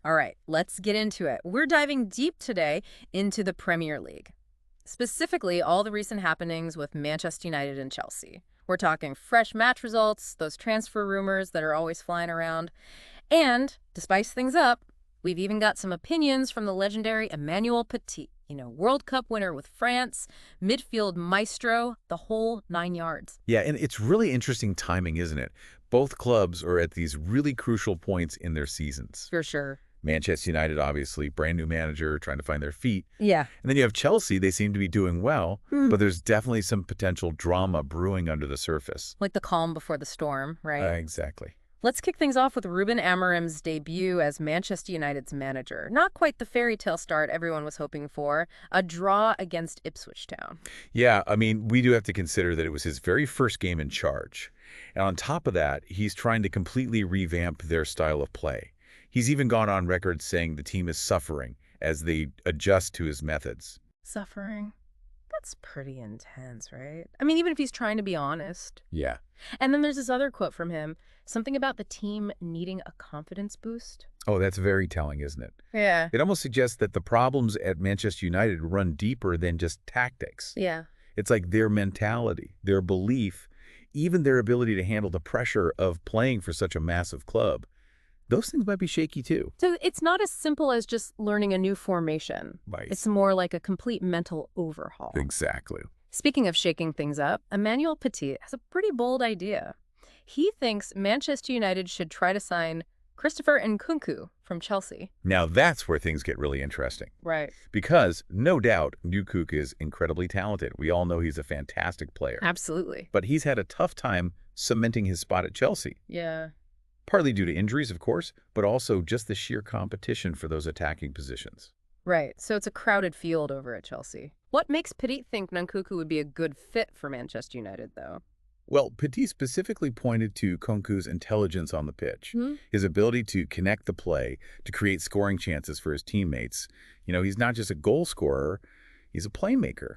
All right, let's get into it. We're diving deep today into the Premier League, specifically all the recent happenings with Manchester United and Chelsea. We're talking fresh match results, those transfer rumors that are always flying around, and to spice things up, we've even got some opinions from the legendary Emmanuel Petit, World Cup winner with France, midfield maestro, the whole 9 yards. Yeah, and it's really interesting timing, isn't it? Both clubs are at these really crucial points in their seasons. For sure. Manchester United, obviously, brand new manager, trying to find their feet. Yeah. And then you have Chelsea. They seem to be doing well, but there's definitely some potential drama brewing under the surface. Like the calm before the storm, right? Exactly. Let's kick things off with Ruben Amorim's debut as Manchester United's manager. Not quite the fairy tale start everyone was hoping for, a draw against Ipswich Town. Yeah, I mean, we do have to consider that it was his very first game in charge. And on top of that, he's trying to completely revamp their style of play. He's even gone on record saying the team is suffering as they adjust to his methods. Suffering? That's pretty intense, right? I mean, even if he's trying to be honest. Yeah. And then there's this other quote from him, something about the team needing a confidence boost. Oh, that's very telling, isn't it? Yeah. It almost suggests that the problems at Manchester United run deeper than just tactics. Yeah. It's like their mentality, their belief, even their ability to handle the pressure of playing for such a massive club. Those things might be shaky too. So it's not as simple as just learning a new formation. Right. It's more like a complete mental overhaul. Exactly. Speaking of shaking things up, Emmanuel Petit has a pretty bold idea. He thinks Manchester United should try to sign Christopher Nkunku from Chelsea. Now that's where things get really interesting. Right. Because, no doubt, Nkunku is incredibly talented. We all know he's a fantastic player. Absolutely. But he's had a tough time cementing his spot at Chelsea. Yeah. Partly due to injuries, of course, but also just the sheer competition for those attacking positions. Right. So it's a crowded field over at Chelsea. What makes Petit think Nkunku would be a good fit for Manchester United, though? Well, Petit specifically pointed to Nkunku's intelligence on the pitch, his ability to connect the play, to create scoring chances for his teammates. He's not just a goal scorer, he's a playmaker.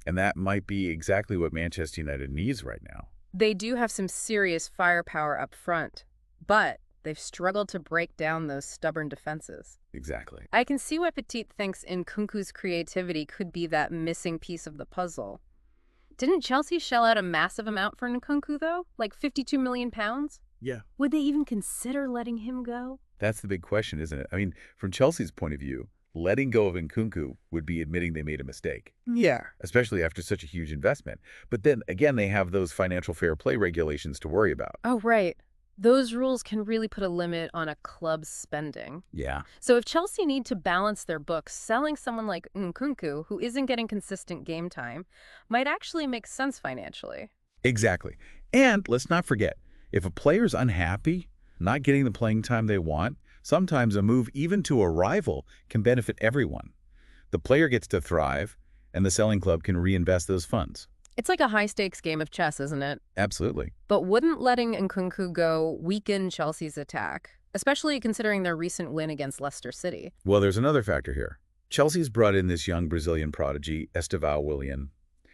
And that might be exactly what Manchester United needs right now. They do have some serious firepower up front, but they've struggled to break down those stubborn defenses. Exactly. I can see why Petit thinks Nkunku's creativity could be that missing piece of the puzzle. Didn't Chelsea shell out a massive amount for Nkunku, though? Like £52 million? Yeah. Would they even consider letting him go? That's the big question, isn't it? I mean, from Chelsea's point of view, letting go of Nkunku would be admitting they made a mistake. Yeah. Especially after such a huge investment. But then, again, they have those financial fair play regulations to worry about. Oh, right. Those rules can really put a limit on a club's spending. Yeah. So if Chelsea need to balance their books, selling someone like Nkunku, who isn't getting consistent game time, might actually make sense financially. Exactly. And let's not forget, if a player's unhappy, not getting the playing time they want, sometimes a move even to a rival can benefit everyone. The player gets to thrive, and the selling club can reinvest those funds. It's like a high-stakes game of chess, isn't it? Absolutely. But wouldn't letting Nkunku go weaken Chelsea's attack, especially considering their recent win against Leicester City? Well, there's another factor here. Chelsea's brought in this young Brazilian prodigy, Estevão Willian.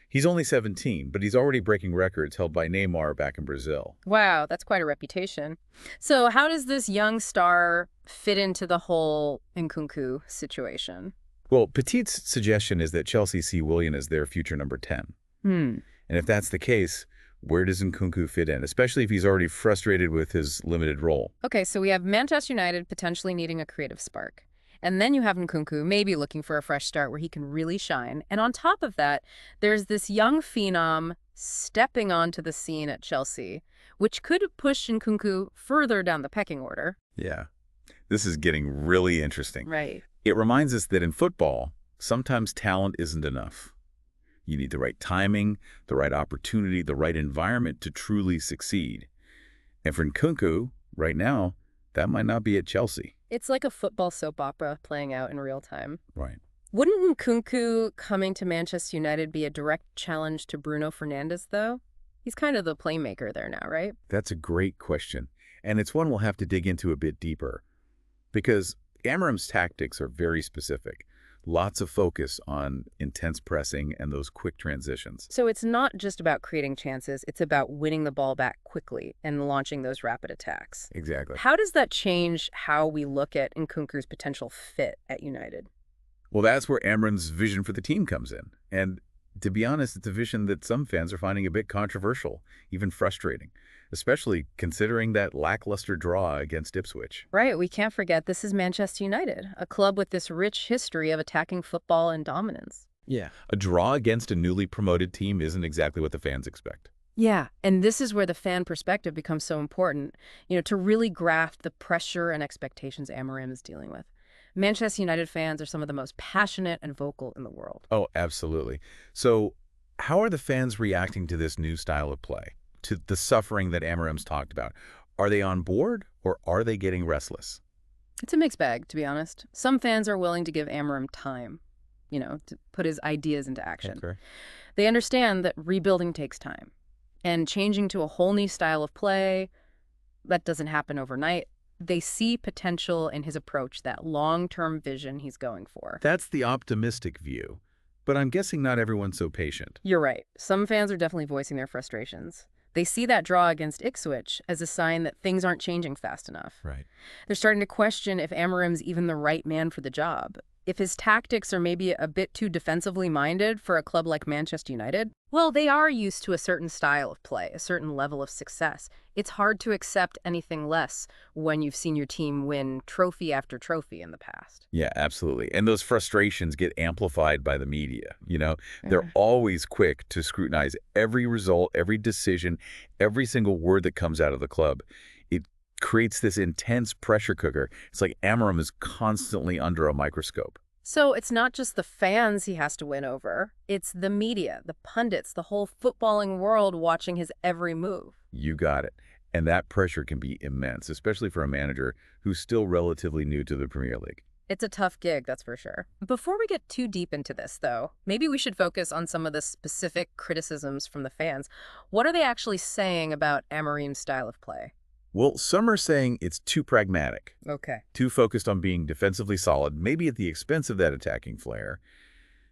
He's only 17, but he's already breaking records held by Neymar back in Brazil. Wow, that's quite a reputation. So how does this young star fit into the whole Nkunku situation? Well, Petit's suggestion is that Chelsea see Willian as their future number 10. And if that's the case, where does Nkunku fit in, especially if he's already frustrated with his limited role? Okay, so we have Manchester United potentially needing a creative spark. And then you have Nkunku maybe looking for a fresh start where he can really shine. And on top of that, there's this young phenom stepping onto the scene at Chelsea, which could push Nkunku further down the pecking order. Yeah. This is getting really interesting. Right. It reminds us that in football, sometimes talent isn't enough. You need the right timing, the right opportunity, the right environment to truly succeed. And for Nkunku, right now, that might not be at Chelsea. It's like a football soap opera playing out in real time. Right. Wouldn't Nkunku coming to Manchester United be a direct challenge to Bruno Fernandes, though? He's kind of the playmaker there now, right? That's a great question. And it's one we'll have to dig into a bit deeper. Because Amorim's tactics are very specific. Lots of focus on intense pressing and those quick transitions. So it's not just about creating chances, it's about winning the ball back quickly and launching those rapid attacks. Exactly. How does that change how we look at Nkunku's potential fit at United? Well, that's where Amorim's vision for the team comes in. And to be honest, it's a vision that some fans are finding a bit controversial, even frustrating, especially considering that lackluster draw against Ipswich. Right, we can't forget this is Manchester United, a club with this rich history of attacking football and dominance. Yeah. A draw against a newly promoted team isn't exactly what the fans expect. Yeah, and this is where the fan perspective becomes so important, to really grasp the pressure and expectations Amorim is dealing with. Manchester United fans are some of the most passionate and vocal in the world. Oh, absolutely. So how are the fans reacting to this new style of play, to the suffering that Amorim's talked about? Are they on board or are they getting restless? It's a mixed bag, to be honest. Some fans are willing to give Amorim time, to put his ideas into action. Okay. They understand that rebuilding takes time, and changing to a whole new style of play, that doesn't happen overnight. They see potential in his approach, that long-term vision he's going for. That's the optimistic view, but I'm guessing not everyone's so patient. You're right. Some fans are definitely voicing their frustrations. They see that draw against Ipswich as a sign that things aren't changing fast enough. Right. They're starting to question if Amorim's even the right man for the job. If his tactics are maybe a bit too defensively minded for a club like Manchester United. Well, they are used to a certain style of play, a certain level of success. It's hard to accept anything less when you've seen your team win trophy after trophy in the past. Yeah, absolutely. And those frustrations get amplified by the media. They're Yeah. always quick to scrutinize every result, every decision, every single word that comes out of the club. It creates this intense pressure cooker. It's like Amorim is constantly under a microscope. So it's not just the fans he has to win over. It's the media, the pundits, the whole footballing world watching his every move. You got it. And that pressure can be immense, especially for a manager who's still relatively new to the Premier League. It's a tough gig, that's for sure. Before we get too deep into this, though, maybe we should focus on some of the specific criticisms from the fans. What are they actually saying about Amorim's style of play? Well, some are saying it's too pragmatic, Okay. too focused on being defensively solid, maybe at the expense of that attacking flair.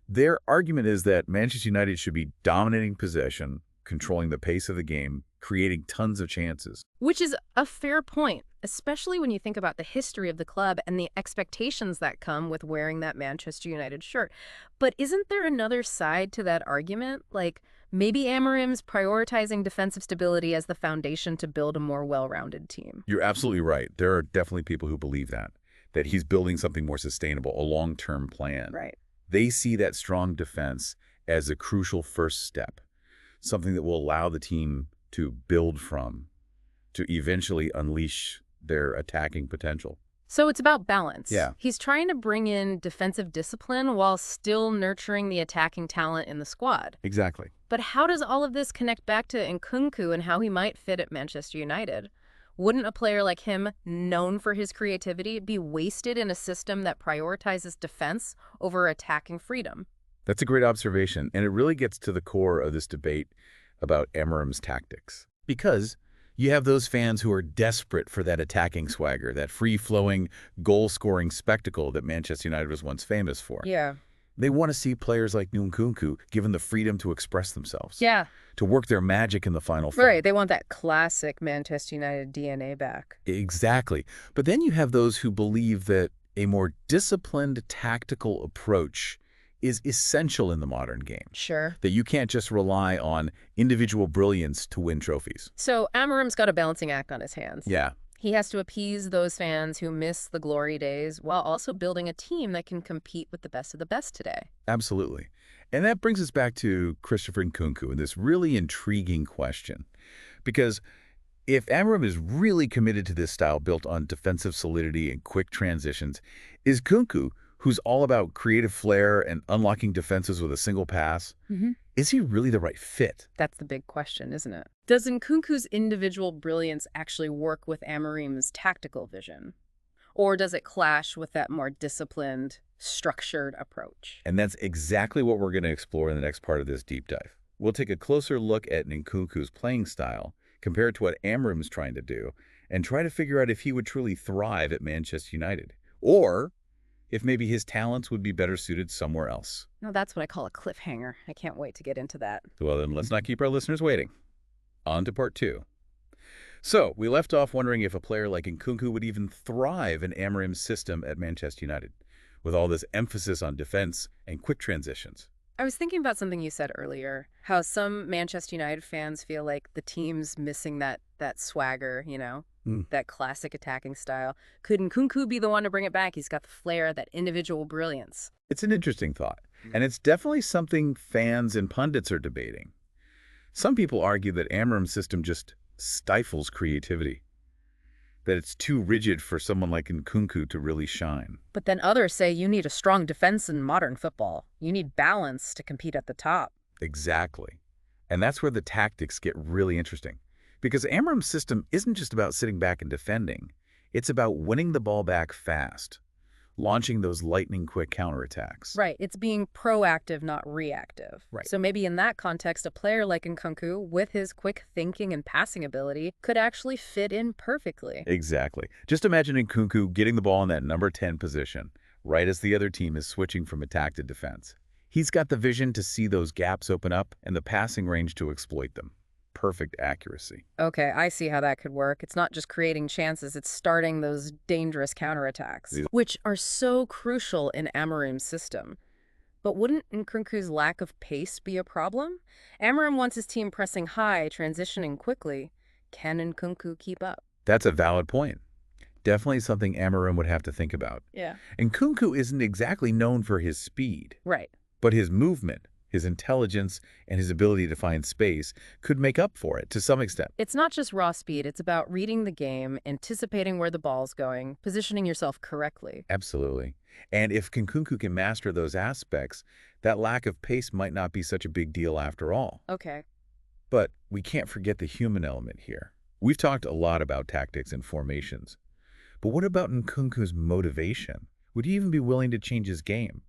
Their argument is that Manchester United should be dominating possession, controlling the pace of the game, creating tons of chances. Which is a fair point, especially when you think about the history of the club and the expectations that come with wearing that Manchester United shirt. But isn't there another side to that argument? Like, maybe Amorim's prioritizing defensive stability as the foundation to build a more well-rounded team. You're absolutely right. There are definitely people who believe that he's building something more sustainable, a long-term plan. Right. They see that strong defense as a crucial first step, something that will allow the team to build from, to eventually unleash their attacking potential. So it's about balance. Yeah. He's trying to bring in defensive discipline while still nurturing the attacking talent in the squad. Exactly. But how does all of this connect back to Nkunku and how he might fit at Manchester United? Wouldn't a player like him, known for his creativity, be wasted in a system that prioritizes defense over attacking freedom? That's a great observation, and it really gets to the core of this debate about Amorim's tactics. Because you have those fans who are desperate for that attacking swagger, that free-flowing, goal-scoring spectacle that Manchester United was once famous for. Yeah. They want to see players like Nkunku given the freedom to express themselves, Yeah. to work their magic in the final third. Right. They want that classic Manchester United DNA back. Exactly. But then you have those who believe that a more disciplined tactical approach is essential in the modern game. Sure. That you can't just rely on individual brilliance to win trophies. So Amorim's got a balancing act on his hands. Yeah. He has to appease those fans who miss the glory days while also building a team that can compete with the best of the best today. Absolutely. And that brings us back to Christopher Nkunku and this really intriguing question. Because if Amorim is really committed to this style built on defensive solidity and quick transitions, is Nkunku, who's all about creative flair and unlocking defenses with a single pass, is he really the right fit? That's the big question, isn't it? Does Nkunku's individual brilliance actually work with Amorim's tactical vision? Or does it clash with that more disciplined, structured approach? And that's exactly what we're going to explore in the next part of this deep dive. We'll take a closer look at Nkunku's playing style compared to what Amorim's trying to do and try to figure out if he would truly thrive at Manchester United. Or if maybe his talents would be better suited somewhere else. No, that's what I call a cliffhanger. I can't wait to get into that. Well, then let's not keep our listeners waiting. On to part two. So, we left off wondering if a player like Nkunku would even thrive in Amorim's system at Manchester United, with all this emphasis on defense and quick transitions. I was thinking about something you said earlier, how some Manchester United fans feel like the team's missing that swagger, that classic attacking style. Could Nkunku be the one to bring it back? He's got the flair, that individual brilliance. It's an interesting thought, and it's definitely something fans and pundits are debating. Some people argue that Amorim's system just stifles creativity, that it's too rigid for someone like Nkunku to really shine. But then others say you need a strong defense in modern football. You need balance to compete at the top. Exactly. And that's where the tactics get really interesting. Because Amorim's system isn't just about sitting back and defending. It's about winning the ball back fast, launching those lightning-quick counterattacks. Right. It's being proactive, not reactive. Right. So maybe in that context, a player like Nkunku, with his quick thinking and passing ability, could actually fit in perfectly. Exactly. Just imagine Nkunku getting the ball in that number 10 position, right as the other team is switching from attack to defense. He's got the vision to see those gaps open up and the passing range to exploit them. Perfect accuracy. Okay, I see how that could work. It's not just creating chances, it's starting those dangerous counterattacks, which are so crucial in Amorim's system. But wouldn't Nkunku's lack of pace be a problem? Amorim wants his team pressing high, transitioning quickly. Can Nkunku keep up? That's a valid point. Definitely something Amorim would have to think about. Yeah. Nkunku isn't exactly known for his speed. Right. But his movement, his intelligence, and his ability to find space could make up for it to some extent. It's not just raw speed. It's about reading the game, anticipating where the ball's going, positioning yourself correctly. Absolutely. And if Nkunku can master those aspects, that lack of pace might not be such a big deal after all. Okay. But we can't forget the human element here. We've talked a lot about tactics and formations. But what about Nkunku's motivation? Would he even be willing to change his game?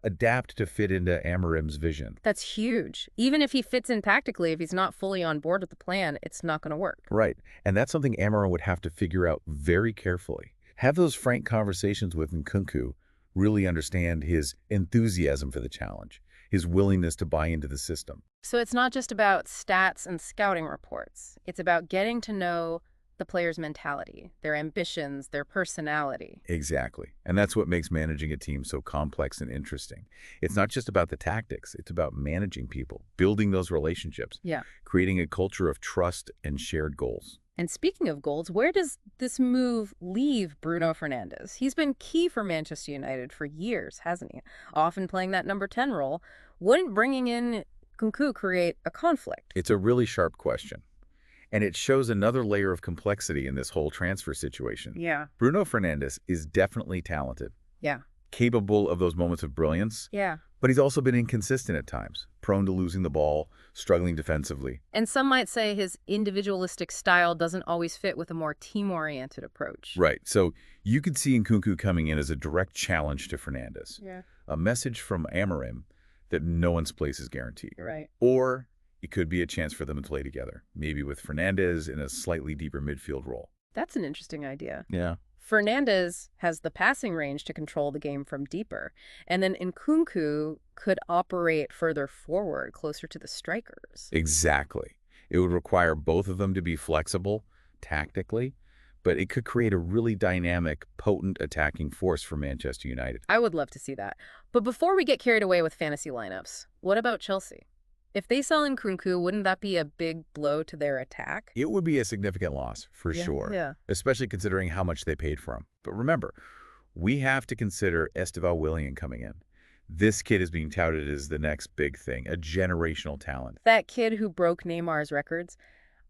Adapt to fit into Amorim's vision? That's huge. Even if he fits in tactically, if he's not fully on board with the plan, it's not going to work. Right. And that's something Amorim would have to figure out very carefully. Have those frank conversations with Nkunku, really understand his enthusiasm for the challenge, his willingness to buy into the system. So it's not just about stats and scouting reports. It's about getting to know the player's mentality, their ambitions, their personality. Exactly. And that's what makes managing a team so complex and interesting. It's not just about the tactics. It's about managing people, building those relationships, Yeah. creating a culture of trust and shared goals. And speaking of goals, where does this move leave Bruno Fernandes? He's been key for Manchester United for years, hasn't he? Often playing that number 10 role. Wouldn't bringing in Nkunku create a conflict? It's a really sharp question. And it shows another layer of complexity in this whole transfer situation. Yeah. Bruno Fernandes is definitely talented, Yeah. capable of those moments of brilliance, Yeah. but he's also been inconsistent at times, prone to losing the ball, struggling defensively. And some might say his individualistic style doesn't always fit with a more team-oriented approach. Right. So you could see Nkunku coming in as a direct challenge to Fernandes, Yeah. a message from Amorim that no one's place is guaranteed. Right. Or it could be a chance for them to play together, maybe with Fernandes in a slightly deeper midfield role. That's an interesting idea. Yeah. Fernandes has the passing range to control the game from deeper, and then Nkunku could operate further forward, closer to the strikers. Exactly. It would require both of them to be flexible tactically, but it could create a really dynamic, potent attacking force for Manchester United. I would love to see that. But before we get carried away with fantasy lineups, what about Chelsea? If they sell Nkunku, wouldn't that be a big blow to their attack? It would be a significant loss, for sure, Yeah. especially considering how much they paid for him. But remember, we have to consider Esteval Willian coming in. This kid is being touted as the next big thing, a generational talent. That kid who broke Neymar's records.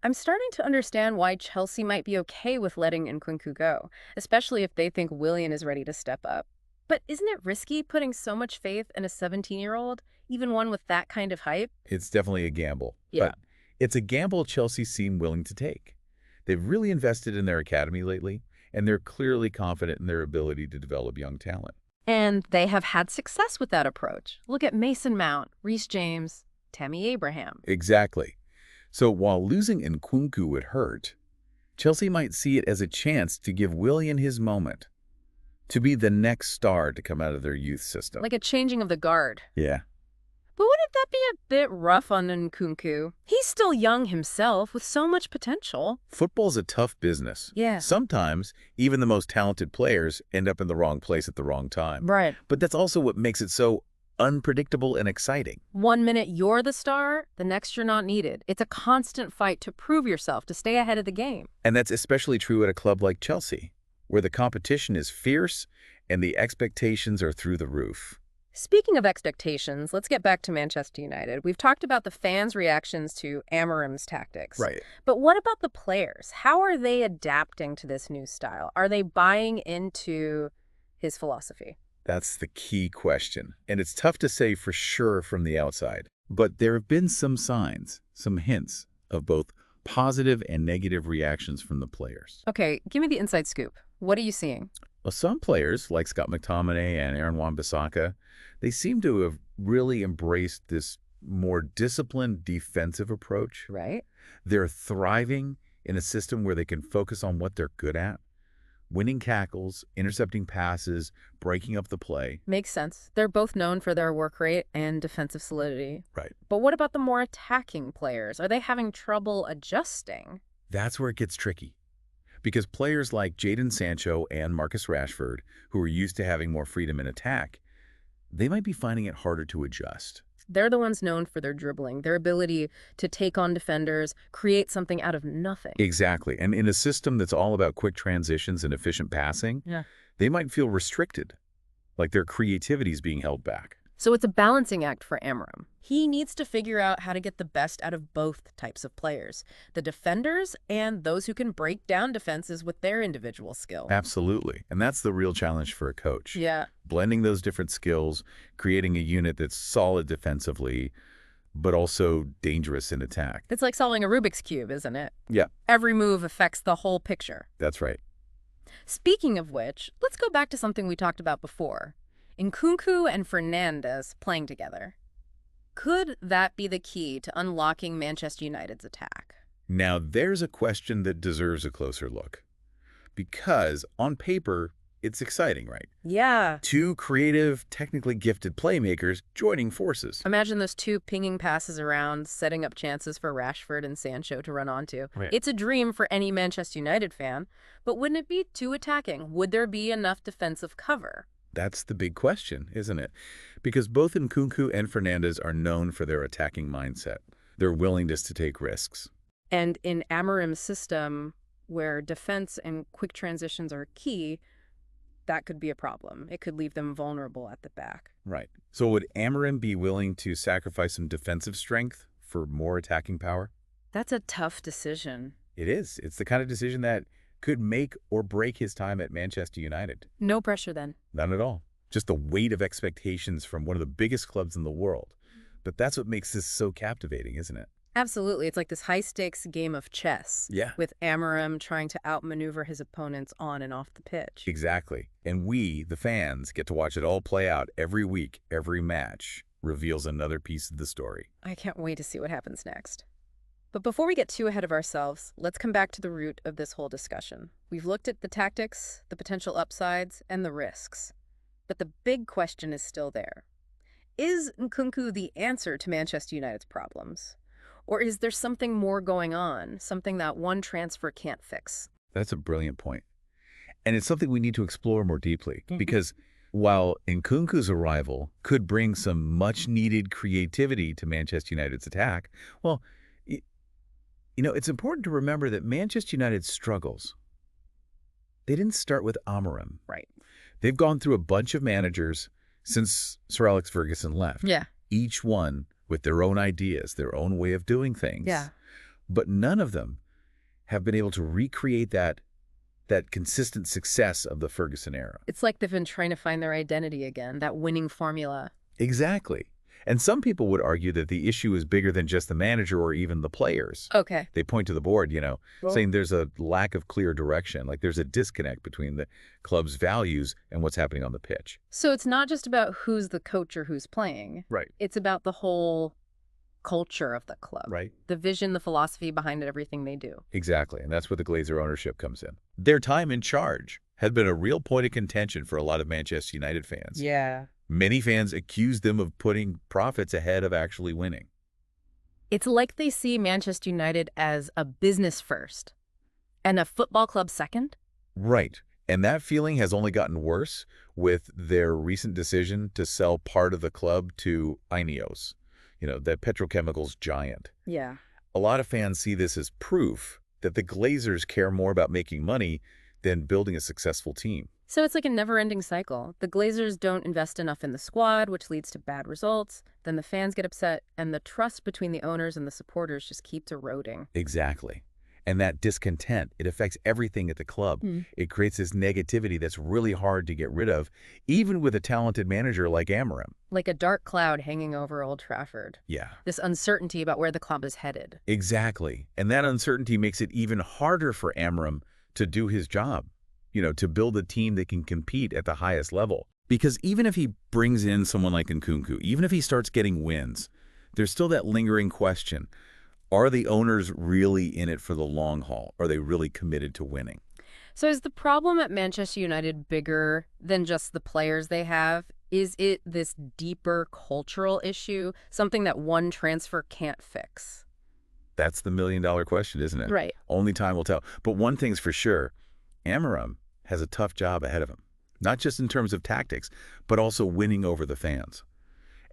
I'm starting to understand why Chelsea might be okay with letting Nkunku go, especially if they think Willian is ready to step up. But isn't it risky putting so much faith in a 17-year-old, even one with that kind of hype? It's definitely a gamble. Yeah. But it's a gamble Chelsea seem willing to take. They've really invested in their academy lately, and they're clearly confident in their ability to develop young talent. And they have had success with that approach. Look at Mason Mount, Reece James, Tammy Abraham. Exactly. So while losing Nkunku would hurt, Chelsea might see it as a chance to give Willian his moment, To be the next star to come out of their youth system. Like a changing of the guard. Yeah. But wouldn't that be a bit rough on Nkunku? He's still young himself with so much potential. Football's a tough business. Yeah. Sometimes, even the most talented players end up in the wrong place at the wrong time. Right. But that's also what makes it so unpredictable and exciting. 1 minute you're the star, the next you're not needed. It's a constant fight to prove yourself, to stay ahead of the game. And that's especially true at a club like Chelsea, where the competition is fierce and the expectations are through the roof. Speaking of expectations, let's get back to Manchester United. We've talked about the fans' reactions to Amorim's tactics. Right. But what about the players? How are they adapting to this new style? Are they buying into his philosophy? That's the key question. And it's tough to say for sure from the outside. But there have been some signs, some hints of both positive and negative reactions from the players. Okay, give me the inside scoop. What are you seeing? Well, some players, like Scott McTominay and Aaron Wan-Bissaka, they seem to have really embraced this more disciplined defensive approach. Right. They're thriving in a system where they can focus on what they're good at. Winning tackles, intercepting passes, breaking up the play. Makes sense. They're both known for their work rate and defensive solidity. Right. But what about the more attacking players? Are they having trouble adjusting? That's where it gets tricky. Because players like Jadon Sancho and Marcus Rashford, who are used to having more freedom in attack, they might be finding it harder to adjust. They're the ones known for their dribbling, their ability to take on defenders, create something out of nothing. Exactly. And in a system that's all about quick transitions and efficient passing, they might feel restricted, like their creativity is being held back. So it's a balancing act for Amorim. He needs to figure out how to get the best out of both types of players, the defenders and those who can break down defenses with their individual skill. Absolutely. And that's the real challenge for a coach. Yeah. Blending those different skills, creating a unit that's solid defensively, but also dangerous in attack. It's like solving a Rubik's Cube, isn't it? Yeah. Every move affects the whole picture. That's right. Speaking of which, let's go back to something we talked about before. Nkunku and Fernandes playing together. Could that be the key to unlocking Manchester United's attack? Now, there's a question that deserves a closer look. Because, on paper, it's exciting, right? Yeah. Two creative, technically gifted playmakers joining forces. Imagine those two pinging passes around, setting up chances for Rashford and Sancho to run onto. Right. It's a dream for any Manchester United fan, but wouldn't it be too attacking? Would there be enough defensive cover? That's the big question, isn't it? Because both Nkunku and Fernandes are known for their attacking mindset, their willingness to take risks. And in Amorim's system, where defense and quick transitions are key, that could be a problem. It could leave them vulnerable at the back. Right. So would Amorim be willing to sacrifice some defensive strength for more attacking power? That's a tough decision. It is. It's the kind of decision that could make or break his time at Manchester United. No pressure then. None at all. Just the weight of expectations from one of the biggest clubs in the world. But that's what makes this so captivating, isn't it? Absolutely. It's like this high-stakes game of chess. Yeah. With Amorim trying to outmaneuver his opponents on and off the pitch. Exactly. And we, the fans, get to watch it all play out every week. Every match reveals another piece of the story. I can't wait to see what happens next. But before we get too ahead of ourselves, let's come back to the root of this whole discussion. We've looked at the tactics, the potential upsides, and the risks. But the big question is still there. Is Nkunku the answer to Manchester United's problems? Or is there something more going on, something that one transfer can't fix? That's a brilliant point. And it's something we need to explore more deeply. Because while Nkunku's arrival could bring some much-needed creativity to Manchester United's attack, well, it's important to remember that Manchester United's struggles, they didn't start with Amorim. Right. They've gone through a bunch of managers since Sir Alex Ferguson left. Yeah. Each one with their own ideas, their own way of doing things. Yeah. But none of them have been able to recreate that consistent success of the Ferguson era. It's like they've been trying to find their identity again, that winning formula. Exactly. And some people would argue that the issue is bigger than just the manager or even the players. Okay. They point to the board, saying there's a lack of clear direction, like there's a disconnect between the club's values and what's happening on the pitch. So it's not just about who's the coach or who's playing. Right. It's about the whole culture of the club. Right. The vision, the philosophy behind everything they do. Exactly. And that's where the Glazer ownership comes in. Their time in charge had been a real point of contention for a lot of Manchester United fans. Yeah. Many fans accused them of putting profits ahead of actually winning. It's like they see Manchester United as a business first and a football club second? Right. And that feeling has only gotten worse with their recent decision to sell part of the club to Ineos, the petrochemicals giant. Yeah. A lot of fans see this as proof that the Glazers care more about making money than building a successful team. So it's like a never-ending cycle. The Glazers don't invest enough in the squad, which leads to bad results. Then the fans get upset, and the trust between the owners and the supporters just keeps eroding. Exactly. And that discontent, it affects everything at the club. It creates this negativity that's really hard to get rid of, even with a talented manager like Amorim. Like a dark cloud hanging over Old Trafford. Yeah. This uncertainty about where the club is headed. Exactly. And that uncertainty makes it even harder for Amorim to do his job, to build a team that can compete at the highest level. Because even if he brings in someone like Nkunku, even if he starts getting wins, there's still that lingering question. Are the owners really in it for the long haul? Are they really committed to winning? So is the problem at Manchester United bigger than just the players they have? Is it this deeper cultural issue, something that one transfer can't fix? That's the million-dollar question, isn't it? Right. Only time will tell. But one thing's for sure, Amorim has a tough job ahead of him, not just in terms of tactics, but also winning over the fans,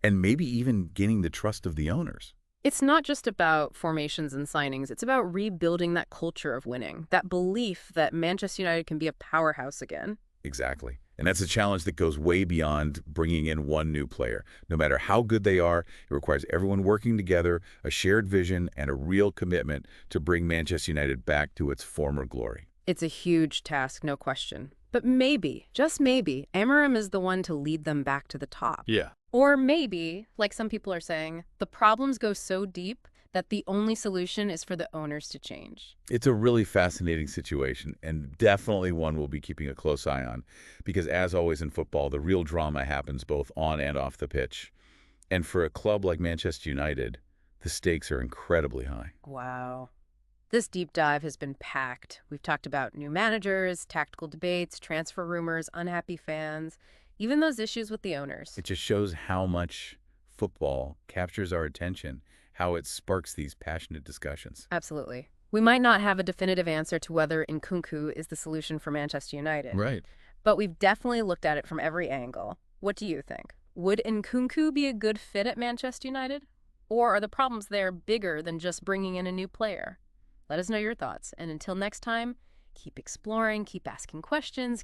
and maybe even gaining the trust of the owners. It's not just about formations and signings. It's about rebuilding that culture of winning, that belief that Manchester United can be a powerhouse again. Exactly. And that's a challenge that goes way beyond bringing in one new player. No matter how good they are, it requires everyone working together, a shared vision, and a real commitment to bring Manchester United back to its former glory. It's a huge task, no question. But maybe, just maybe, Amorim is the one to lead them back to the top. Yeah. Or maybe, like some people are saying, the problems go so deep that the only solution is for the owners to change. It's a really fascinating situation, and definitely one we'll be keeping a close eye on, because as always in football, the real drama happens both on and off the pitch. And for a club like Manchester United, the stakes are incredibly high. Wow. This deep dive has been packed. We've talked about new managers, tactical debates, transfer rumors, unhappy fans, even those issues with the owners. It just shows how much football captures our attention, how it sparks these passionate discussions. Absolutely. We might not have a definitive answer to whether Nkunku is the solution for Manchester United. Right. But we've definitely looked at it from every angle. What do you think? Would Nkunku be a good fit at Manchester United? Or are the problems there bigger than just bringing in a new player? Let us know your thoughts. And until next time, keep exploring, keep asking questions, keep